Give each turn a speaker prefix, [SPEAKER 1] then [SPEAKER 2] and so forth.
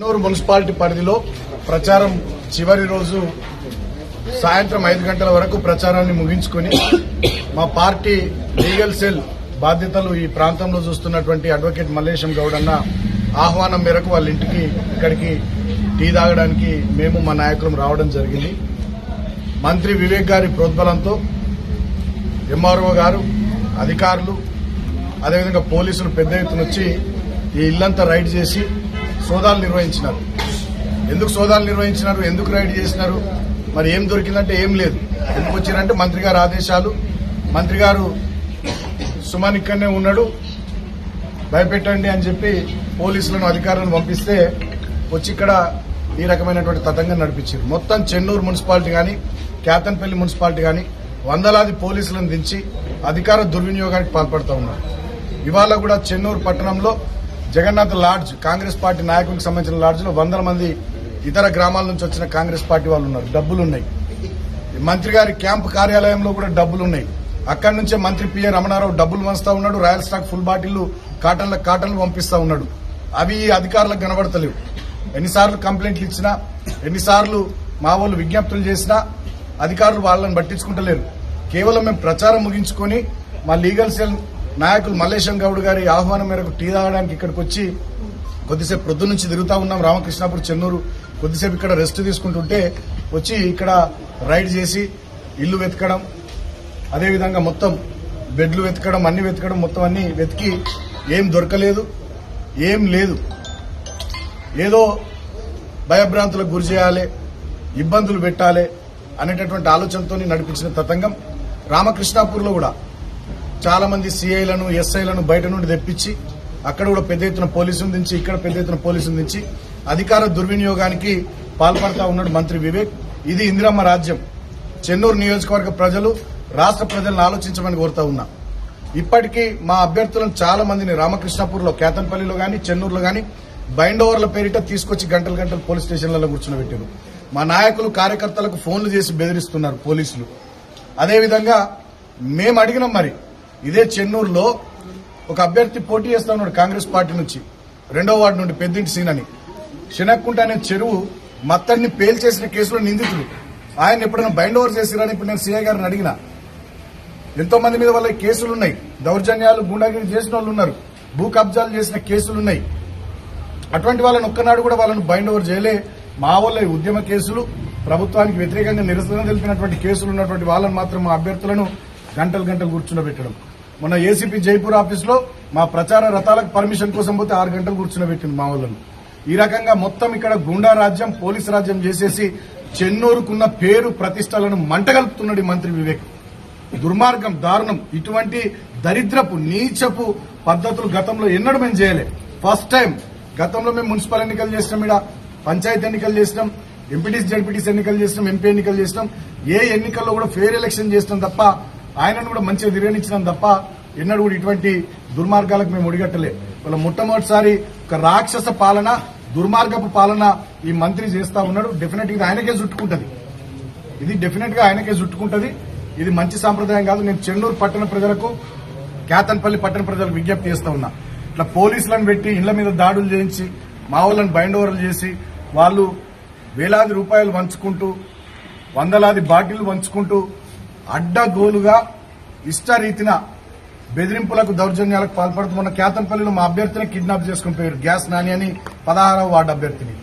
[SPEAKER 1] Chennur municipality పరిధిలో ప్రచారం చివరి రోజు సాయంత్రం 5 గంటల వరకు ప్రచారాన్ని ముగించుకుని మా పార్టీ లీగల్ సెల్ బాధ్యతలు ఈ ప్రాంతంలో చూస్తున్నటువంటి అడ్వకేట్ మల్లేశం గౌడ్ అన్న ఆహ్వానం మేరకు వాళ్ళ ఇంటికి ఇక్కడికి టీ తాగడానికి మేము మా నాయకులం రావడం జరిగింది. మంత్రి వివేక్ గారి ప్రోద్బలంతో ఎంఆర్ఓ గారు, అధికారులు, అదేవిధంగా పోలీసులు పెద్ద ఎత్తున వచ్చి ఈ ఇల్లంతా రైడ్ చేసి సోదాలు నిర్వహించినారు. ఎందుకు సోదాలు నిర్వహించినారు, ఎందుకు రైడ్ చేసినారు, మరి ఏం దొరికిందంటే ఏం లేదు. ఎందుకు వచ్చిందంటే మంత్రి గారి ఆదేశాలు. మంత్రి గారు సుమన్ ఇక్కడనే ఉన్నాడు, భయపెట్టండి అని చెప్పి పోలీసులను, అధికారులను పంపిస్తే వచ్చి ఇక్కడ ఈ రకమైనటువంటి తతంగం నడిపించారు. మొత్తం చెన్నూరు మున్సిపాలిటీ కానీ, కేతన్పల్లి మున్సిపాలిటీ కానీ వందలాది పోలీసులను దించి అధికార దుర్వినియోగానికి పాల్పడుతూ ఉన్నారు. ఇవాళ కూడా చెన్నూరు పట్టణంలో జగన్నాథ్ లాడ్జ్, కాంగ్రెస్ పార్టీ నాయకులకు సంబంధించిన లాడ్జ్ లో 100 మంది ఇతర గ్రామాల నుంచి వచ్చిన కాంగ్రెస్ పార్టీ వాళ్ళు ఉన్నారు. డబ్బులున్నాయి. మంత్రి గారి క్యాంపు కార్యాలయంలో కూడా డబ్బులున్నాయి. అక్కడి నుంచే మంత్రి పిఏ రమణారావు డబ్బులు వంచుతా ఉన్నాడు. రాయల్ స్టాక్ ఫుల్ బాటిళ్లు కాటన్లు పంపిస్తా ఉన్నాడు. అవి అధికారులకు కనబడతలేవు. ఎన్నిసార్లు కంప్లైంట్లు ఇచ్చినా, ఎన్నిసార్లు మా వాళ్ళు విజ్ఞప్తులు చేసినా అధికారులు వాళ్ళని పట్టించుకుంటలేరు. కేవలం మేము ప్రచారం ముగించుకొని మా లీగల్ సెల్ నాయకులు మల్లేశం గౌడ్ గారి ఆహ్వానం మేరకు టీ తాగడానికి ఇక్కడికి వచ్చి కొద్దిసేపు ప్రొద్దు నుంచి తిరుగుతా ఉన్నాం. రామకృష్ణాపూర్, చెన్నూరు కొద్దిసేపు ఇక్కడ రెస్ట్ తీసుకుంటుంటే వచ్చి ఇక్కడ రైడ్ చేసి ఇల్లు వెతకడం, అదేవిధంగా మొత్తం బెడ్లు వెతకడం, అన్ని వెతకడం, మొత్తం అన్ని వెతికి ఏం దొరకలేదు, ఏం లేదు. ఏదో భయభ్రాంతులకు గురి చేయాలి, ఇబ్బందులు పెట్టాలి అనేటటువంటి ఆలోచనతో నడిపించిన తతంగం. రామకృష్ణాపూర్లో కూడా చాలా మంది సిఐలను, ఎస్ఐలను బయట నుండి తెప్పించి అక్కడ కూడా పెద్ద ఎత్తున పోలీసులు దించి, ఇక్కడ పెద్ద ఎత్తున పోలీసులు దించి అధికార దుర్వినియోగానికి పాల్పడతా ఉన్నాడు మంత్రి వివేక్. ఇది ఇందిరమ్మ రాజ్యం. చెన్నూరు నియోజకవర్గ ప్రజలు, రాష్ట్ర ప్రజలను ఆలోచించమని కోరుతా ఉన్నా. ఇప్పటికీ మా అభ్యర్థులను చాలా మందిని రామకృష్ణాపూర్లో, కేతన్పల్లిలో గాని, చెన్నూరులో గాని బైండ్ ఓవర్ల పేరిట తీసుకొచ్చి గంటలు గంటలు పోలీస్ స్టేషన్లలో కూర్చునబెట్టారు. మా నాయకులు, కార్యకర్తలకు ఫోన్లు చేసి బెదిరిస్తున్నారు పోలీసులు. అదేవిధంగా మేము అడిగినాం, మరి ఇదే చెన్నూరులో ఒక అభ్యర్థి పోటీ చేస్తా ఉన్నాడు కాంగ్రెస్ పార్టీ నుంచి, 2వ వార్డు నుండి, పెద్దింటి సీన్ అని. శనక్కుంట అనే చెరువు మత్తడిని పేల్చేసిన కేసులో నిందితులు. ఆయన ఎప్పుడైనా బైండ్ ఓవర్ చేసిరని ఇప్పుడు నేను సీఐ గారిని అడిగిన. ఎంతో మంది మీద వాళ్ళ కేసులున్నాయి. దౌర్జన్యాలు, గుండాగిరి చేసిన వాళ్ళు ఉన్నారు. భూ కబ్జాలు చేసిన కేసులున్నాయి. అటువంటి వాళ్ళని ఒక్కనాడు కూడా వాళ్ళను బైండ్ ఓవర్ చేయలే. మా వాళ్ళ ఉద్యమ కేసులు, ప్రభుత్వానికి వ్యతిరేకంగా నిరసన తెలిపినటువంటి కేసులు ఉన్నటువంటి వాళ్ళని మాత్రం మా అభ్యర్థులను గంటలు గంటలు కూర్చునబెట్టడం. మొన్న ఏసీపీ జైపూర్ ఆఫీసులో మా ప్రచార రథాలకు పర్మిషన్ కోసం పోతే 6 గంటలు కూర్చునబెట్టింది మా వాళ్ళను. ఈ రకంగా మొత్తం ఇక్కడ గుండా రాజ్యం, పోలీసు రాజ్యం చేసేసి చెన్నూరుకున్న పేరు, ప్రతిష్టలను మంటగలుపుతున్నాడు ఈ మంత్రి వివేక్. దుర్మార్గం, దారుణం. ఇటువంటి దరిద్రపు, నీచపు పద్ధతులు గతంలో ఎన్నడూ మేము చేయలే. First time. గతంలో మేము మున్సిపల్ ఎన్నికలు చేసినాం, ఇక్కడ పంచాయతీ ఎన్నికలు చేసినాం, ఎంపీటీసీ, జడ్పీటీసీ ఎన్నికలు చేసినాం, ఎంపీ ఎన్నికలు చేసినాం. ఏ ఎన్నికల్లో కూడా ఫెయిర్ ఎలక్షన్ చేసినాం తప్ప, ఆయనను కూడా మంచిగా తిరగనిచ్చినాం తప్ప ఎన్నడూ కూడా ఇటువంటి దుర్మార్గాలకు మేము ఒడిగట్టలే. వాళ్ళ మొట్టమొదటిసారి ఒక రాక్షస పాలన, దుర్మార్గపు పాలన ఈ మంత్రి చేస్తా ఉన్నాడు. డెఫినెట్ గా ఆయనకే చుట్టుకుంటది. ఇది డెఫినెట్ గా ఆయనకే చుట్టుకుంటది. ఇది మంచి సాంప్రదాయం కాదు. నేను చెన్నూరు పట్టణ ప్రజలకు, కేతన్పల్లి పట్టణ ప్రజలకు విజ్ఞప్తి చేస్తా ఉన్నా. ఇట్లా పోలీసులను పెట్టి ఇళ్ల మీద దాడులు చేయించి మా వాళ్ళని బైండ్ ఓవర్లు చేసి వాళ్ళు వేలాది రూపాయలు వంచుకుంటూ, వందలాది బాటిళ్లు వంచుకుంటూ అడ్డగోలుగా ఇష్టరీతిన బెదిరింపులకు, దౌర్జన్యాలకు పాల్పడుతూ మొన్న కేతన్పల్లిలో మా అభ్యర్థిని కిడ్నాప్ చేసుకుని పోయారు. గ్యాస్ నాని అని 16వ వార్డు అభ్యర్థిని.